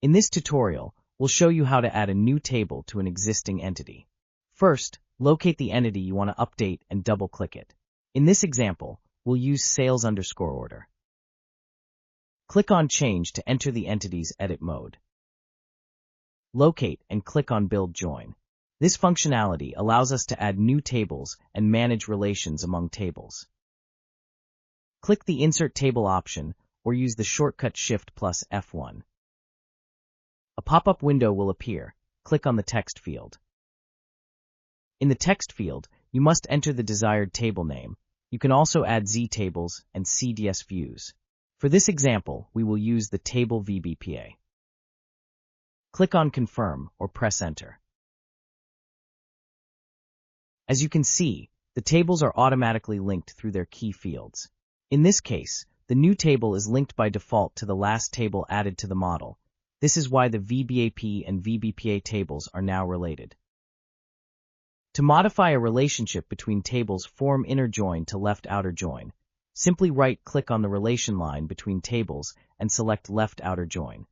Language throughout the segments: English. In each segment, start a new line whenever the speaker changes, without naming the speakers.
In this tutorial, we'll show you how to add a new table to an existing entity. First, locate the entity you want to update and double-click it. In this example, we'll use sales_order. Click on Change to enter the entity's edit mode. Locate and click on Build Join. This functionality allows us to add new tables and manage relations among tables. Click the Insert Table option or use the shortcut Shift plus F1. A pop-up window will appear. Click on the text field. In the text field, you must enter the desired table name. You can also add Z tables and CDS views. For this example, we will use the table VBPA. Click on Confirm or press Enter. As you can see, the tables are automatically linked through their key fields. In this case, the new table is linked by default to the last table added to the model. This is why the VBAP and VBPA tables are now related. To modify a relationship between tables, form inner join to left outer join. Simply right-click on the relation line between tables and select left outer join.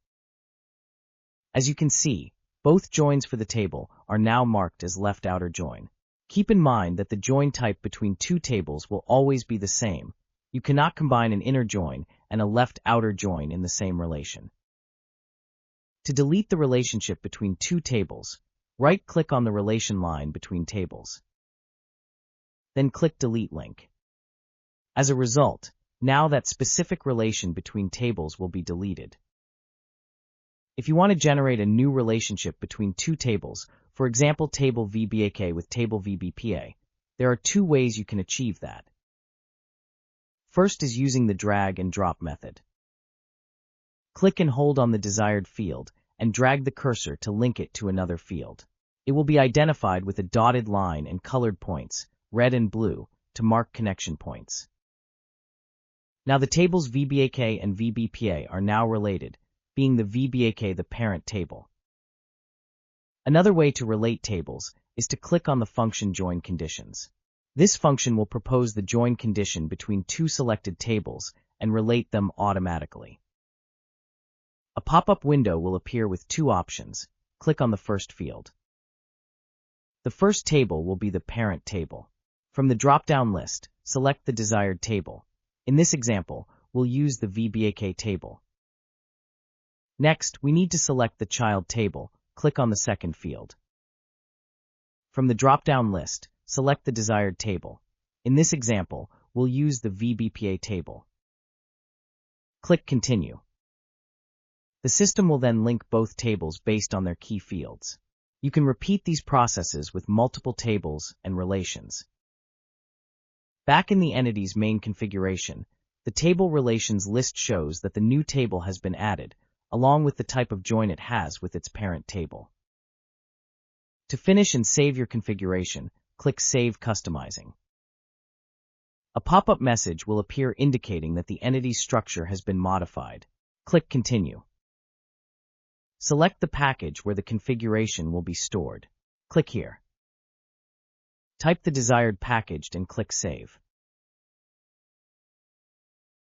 As you can see, both joins for the table are now marked as left outer join. Keep in mind that the join type between two tables will always be the same. You cannot combine an inner join and a left outer join in the same relation. To delete the relationship between two tables, right-click on the relation line between tables. Then click Delete Link. As a result, now that specific relation between tables will be deleted. If you want to generate a new relationship between two tables, for example table VBAK with table VBPA, there are two ways you can achieve that. First is using the drag and drop method. Click and hold on the desired field and drag the cursor to link it to another field. It will be identified with a dotted line and colored points, red and blue, to mark connection points. Now the tables VBAK and VBPA are now related, being the VBAK the parent table. Another way to relate tables is to click on the function Join Conditions. This function will propose the join condition between two selected tables and relate them automatically. A pop-up window will appear with two options. Click on the first field. The first table will be the parent table. From the drop-down list, select the desired table. In this example, we'll use the VBAK table. Next, we need to select the child table. Click on the second field. From the drop-down list, select the desired table. In this example, we'll use the VBPA table. Click Continue. The system will then link both tables based on their key fields. You can repeat these processes with multiple tables and relations. Back in the entity's main configuration, the table relations list shows that the new table has been added, along with the type of join it has with its parent table. To finish and save your configuration, click Save Customizing. A pop-up message will appear indicating that the entity's structure has been modified. Click Continue. Select the package where the configuration will be stored. Click here. Type the desired package and click Save.